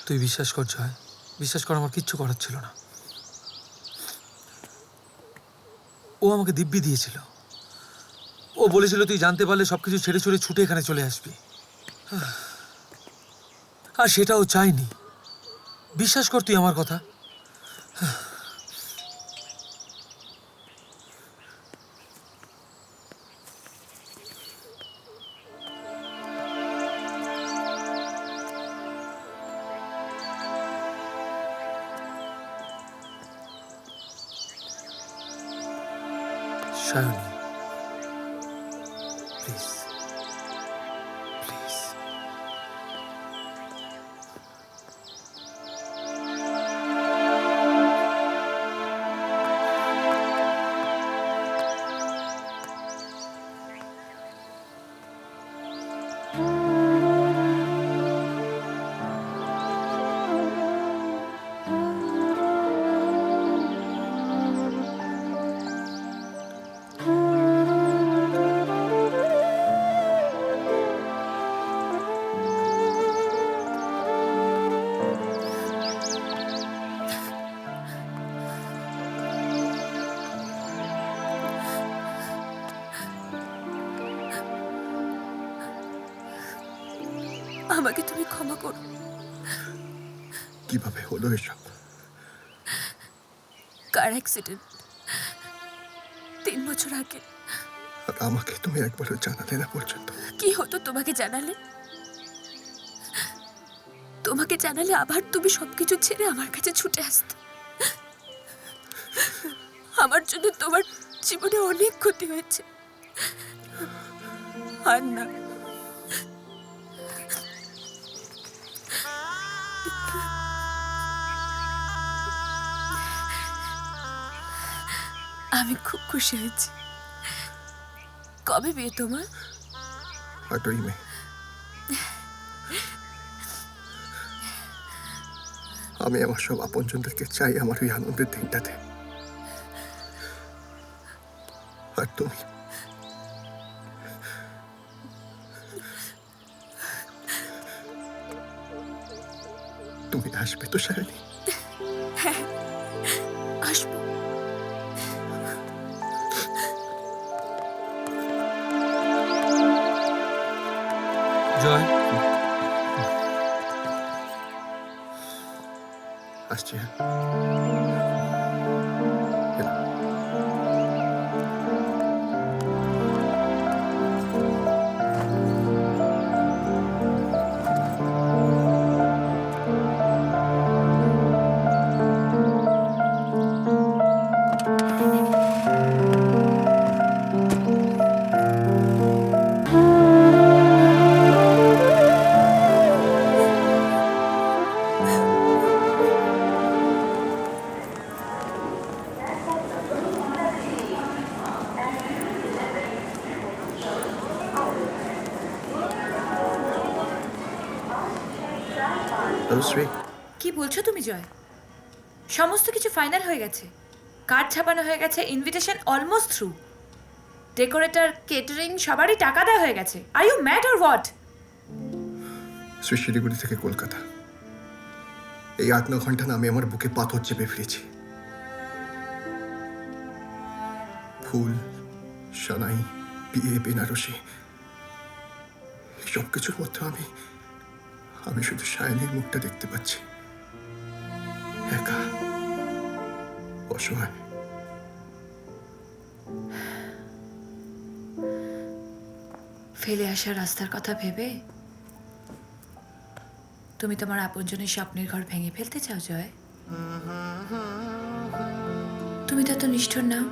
তুই বিশ্বাস কর জয়, বিশ্বাস কর, আমার কিচ্ছু করার ছিল না। ও আমাকে দিব্যি দিয়েছিল। ও বলেছিল তুই জানতে পারলে সবকিছু ছেড়ে ছুড়ে ছুটে এখানে চলে আসবি, আর সেটাও চাইনি। বিশ্বাস কর তুই আমার কথা। Sayani, please please. আমাকে তুমি ক্ষমা করো। কিভাবে হলো এসব? কার অ্যাক্সিডেন্ট 3 বছর আগে। আর আমাকে তুমি একবারও জানালে না পর্যন্ত। কি হতো তোমাকে জানালে? তোমাকে জানালে আবার তুমি সবকিছু ছেড়ে আমার কাছে ছুটে আসতে। আমার জন্য তোমার জীবনে অনেক ক্ষতি হয়েছে। আর না, আমি খুব খুশি হয়েছি। কবে বিয়ে তোমার? 8ই মে। আমি আমার সব আপনজনদেরকে চাই আমার ওই আনন্দের দিনটাতে। আর তুমি তুমি আসবে তো সায়নী? আসবো। জয়, আসছি। শ্রী, কি বলছো তুমি জয়? সমস্ত কিছু ফাইনাল হয়ে গেছে, কার্ড ছাপানো হয়ে গেছে, invitation almost through, decorator, catering সবারই টাকা দেওয়া হয়ে গেছে। Are you mad or what? Shri Siliguri থেকে কলকাতা এই 8-9 ঘন্টা না আমি আমার বুকে পাথর চেপে ফিরেছি। ফুল, সানাই, বিয়ে, বেনারসি, সব কিছুর মধ্যে আমি শুধু সায়নীর মুখটা দেখতে পাচ্ছি। একা, অসহায়। ফেলে আসা রাস্তার কথা ভেবে তুমি তোমার আপনজনের স্বপ্নের ঘর ভেঙে ফেলতে চাও জয়? তুমি তো এত নিষ্ঠুর নাও,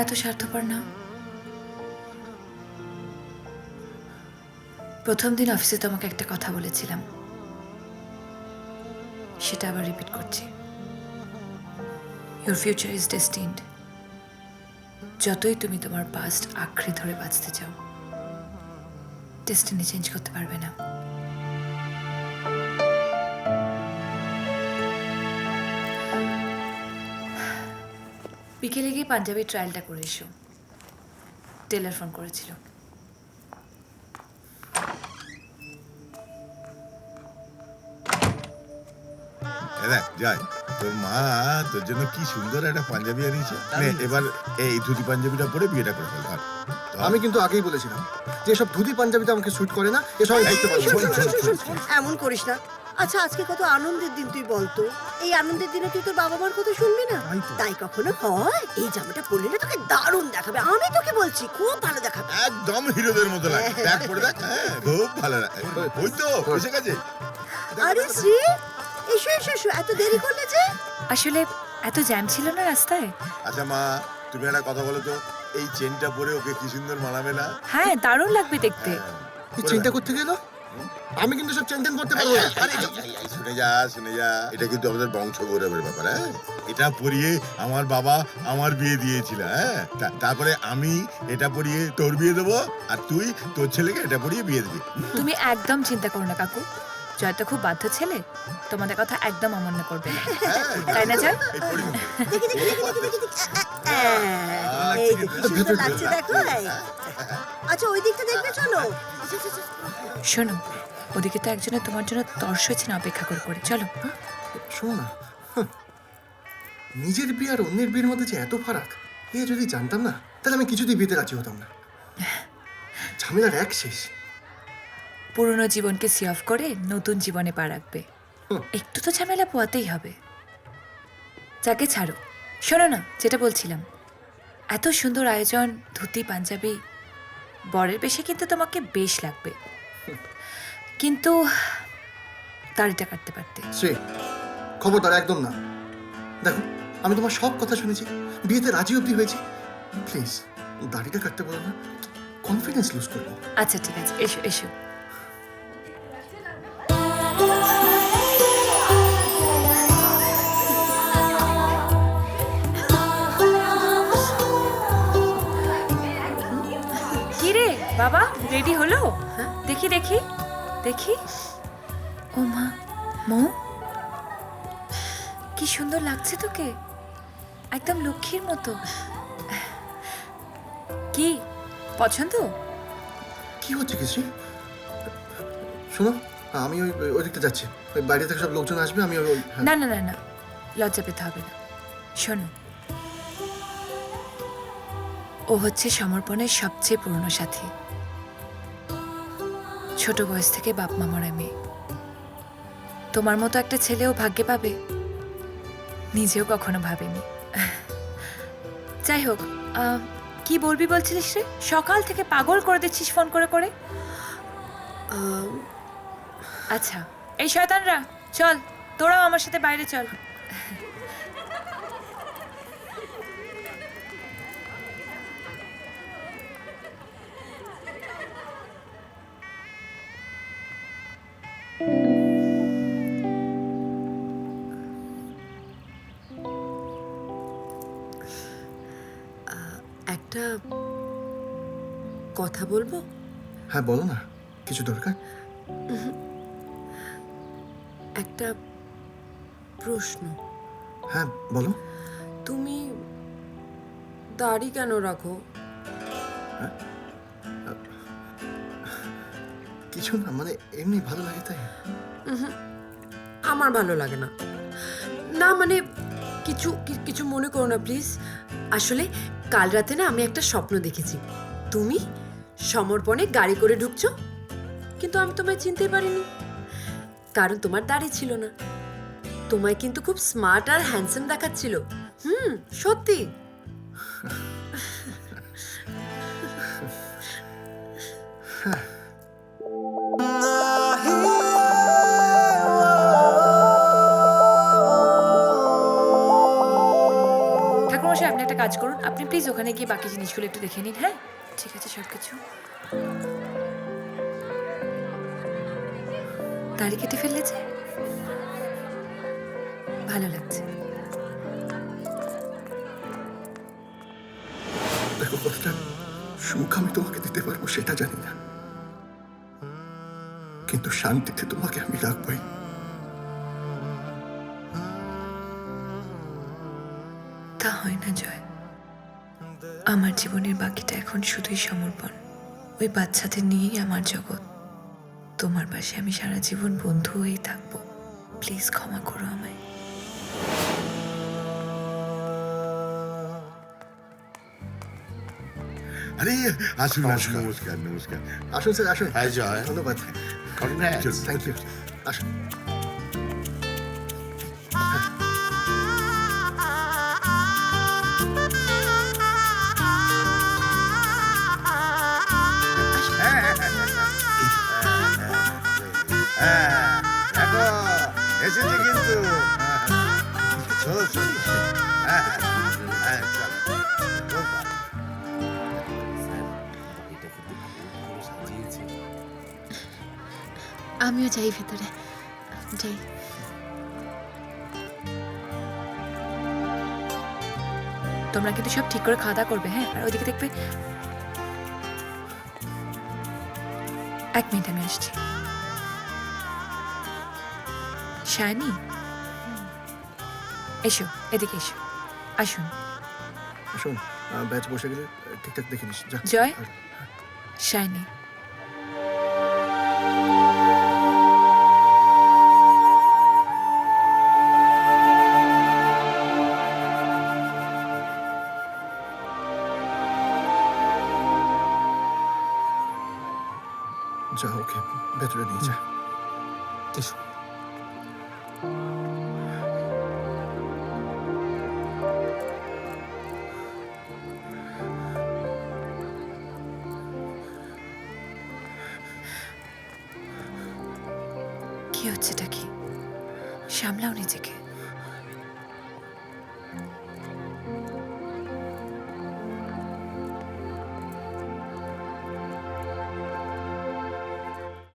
এত স্বার্থপর নাও। প্রথম দিন অফিসে তোমাকে একটা কথা বলেছিলাম, সেটা আবার রিপিট করছি। Your future is destined. যতই তুমি তোমার পাস্ট আঁকড়ে ধরে বাঁচতে চাও, ডেস্টিনি চেঞ্জ করতে পারবে না। বিকেলে গিয়ে পাঞ্জাবি ট্রায়ালটা করে এসো, টেলার ফোন করেছিল। দেখ জয়, তোর মা তোর জন্য কি সুন্দর একটা পাঞ্জাবি আনিয়েছে। নে, এবার এই ধুতি পাঞ্জাবিটা পরে বিয়েটা করে ফেল। ধর, ধর। আমি কিন্তু আগেই বলেছিলাম যে এসব ধুতি পাঞ্জাবিতে আমাকে স্যুট করে না, এসব আমি দেখতে পারবো না। শোন, শোন, এমন করিস না। আচ্ছা আজকে কত আনন্দের দিন তুই বলতো, এই আনন্দের দিনে তুই তোর বাবা মার কথা শুনবি না? তাই কখনো হয়? এই জামাটা পরলে না তোকে দারুণ দেখাবে, আমি তোকে বলছি খুব ভালো দেখাবে। একদম হিরোদের মতো লাগে। দেখ পরে দেখ, হ্যাঁ, খুব ভালো লাগে। ওই তো এসে গেছে। আরে শ্রী, এসো এসো এসো, এত দেরি করলে যে? আসলে এত জ্যাম ছিল না রাস্তায়। আচ্ছা মা, তুমি একটা কথা বলো তো, এই চেনটা পরে ওকে কি সুন্দর মানাবে না? হ্যাঁ, দারুণ লাগবে দেখতে। এই চেনটা করতে গেল আমি কিন্তু সব চেন করতে পারবো না। শুনে যা, শুনে যা, এটা কিন্তু আমাদের বংশ গৌরবের ব্যাপার। হ্যাঁ, এটা পরিয়ে আমার বাবা আমার বিয়ে দিয়েছিল। হ্যাঁ, তারপরে আমি এটা পরিয়ে তোর বিয়ে দেবো, আর তুই তোর ছেলেকে এটা পরিয়ে বিয়ে দিবি। তুমি একদম চিন্তা করো না কাকু, জয় তো খুব বাধ্য ছেলে, তোমাদের কথা একদম অমান্য করবে না, তাই না জয়? এই পরি না। দেখি দেখি দেখি দেখি দেখি দেখি। এই যে কি সুন্দর লাগছে দেখো। আচ্ছা ওই দিকটা দেখবে, চলো। শোনো, ওদিকে তো একজনের তোমার জন্য তর্স হয়েছে না অপেক্ষা করে করে, চলো। শোনো না, নিজের বিয়ে আর অন্যের বিয়ের মধ্যে যে এত ফারাক, এ যদি জানতাম না তাহলে আমি কিছুতেই বিয়েতে রাজি হতাম না। ঝামেলার এক শেষ। পুরনো জীবনকে সি অফ করে নতুন জীবনে পা রাখবে, একটু তো ঝামেলা পোয়াতেই হবে। যাকে ছাড়ো, শোনো না, যেটা বলছিলাম, এত সুন্দর আয়োজন, ধুতি পাঞ্জাবি, বরের বেশে কিন্তু তোমাকে বেশ লাগবে, কিন্তু দাড়িটা কাটতে পারতে। শ্রী, খবরদার একদম না। দেখো, আমি তোমার সব কথা শুনেছি, বিয়েতে রাজি অবধি হয়েছি। প্লিজ দাড়িটা কাটতে বলো না, কনফিডেন্স লুজ করবো। আচ্ছা ঠিক আছে, এসো এসো। কি রে বাবা, রেডি হলো? দেখি দেখি দেখি। ও মা, মৌ, কি সুন্দর লাগছে তোকে, একদম লক্ষ্মীর মতো। কি পছন্দ? কি হচ্ছে কিছু? শোনো, আমি ওই দিকটা যাচ্ছি, ওই বাইরে থেকে সব লোকজন আসবে, আমি না না না না, লজ্জা পেতে হবে না। শোনো, ও হচ্ছে সমর্পণের সবচেয়ে পুরনো সাথী, ছোট বয়স থেকে বাপ মা মরা মেয়ে। তোমার মতো একটা ছেলেও ভাগ্যে পাবে নিজেও কখনো ভাবেনি। যাই হোক, কি বলবি বলছিলিস রে? সকাল থেকে পাগল করে দিচ্ছিস ফোন করে করে। আচ্ছা, এই শয়তানরা, চল তোরাও আমার সাথে বাইরে চল। একটা কথা বলবো? হ্যাঁ বলো না, কিছু দরকার? একটা প্রশ্ন। হ্যাঁ বলো। তুমি দাড়ি কেন রাখো? কিছু না, মানে এমনি ভালো লাগে তাই। আমার ভালো লাগে না। না মানে কিছু কিছু মনে করো না প্লিজ। আসলে কাল রাতে না আমি একটা স্বপ্ন দেখেছি, তুমি সমর্পণে গাড়ি করে ঢুকছো, কিন্তু আমি তোমায় চিনতেই পারিনি, কারণ তোমার দাড়ি ছিল না। তোমায় কিন্তু খুব স্মার্ট আর হ্যান্ডসাম দেখাচ্ছিল। সত্যি। ঠাকুরমশাই, আপনি একটা কাজ করুন, আপনি প্লিজ ওখানে গিয়ে বাকি জিনিসগুলো একটু দেখে নিন। হ্যাঁ ঠিক আছে, সব কিছু। দাড়ি কেটে ফেললে যে, ভালো লাগছে। দেখো, কতটা সুখ আমি তোমাকে দিতে পারবো সেটা জানি না, কিন্তু শান্তিতে তোমাকে আমি রাখবই। তা হয় না জয়, আমার জীবনের বাকিটা এখন শুধুই সমর্পণ। ওই বাচ্চাদের নিয়েই আমার জগৎ। তোমার পাশে আমি সারা জীবন বন্ধু হয়েই থাকবো। প্লিজ ক্ষমা করো আমায়। আরে আসুন আসুন, নমস্কার। নমস্কার নমস্কার। আসুন স্যার আসুন। হ্যাঁ, জয়। ধন্যবাদ। Congrats. Thank you. আসুন। দেখো এসেছে কিন্তু চলো চলো হ্যাঁ হ্যাঁ চলো খুব ভালো। আমিও যাই ভেতরে যাই। তোমরা কিন্তু সব ঠিক করে খাওয়া দাওয়া করবে, হ্যাঁ? আর ওইদিকে দেখবে। এক মিনিট, আমি আসছি। শায়নি, এসো, এদিকে এসো, আসুন। শোন ব্যাচ বসে গেলে ঠিকঠাক দেখে নিস যা। জয়। আর- শায়নি, যা ওকে ভেতরে নিয়ে যা। এসো। কি হচ্ছেটা কি? সামলাও নিজেকে।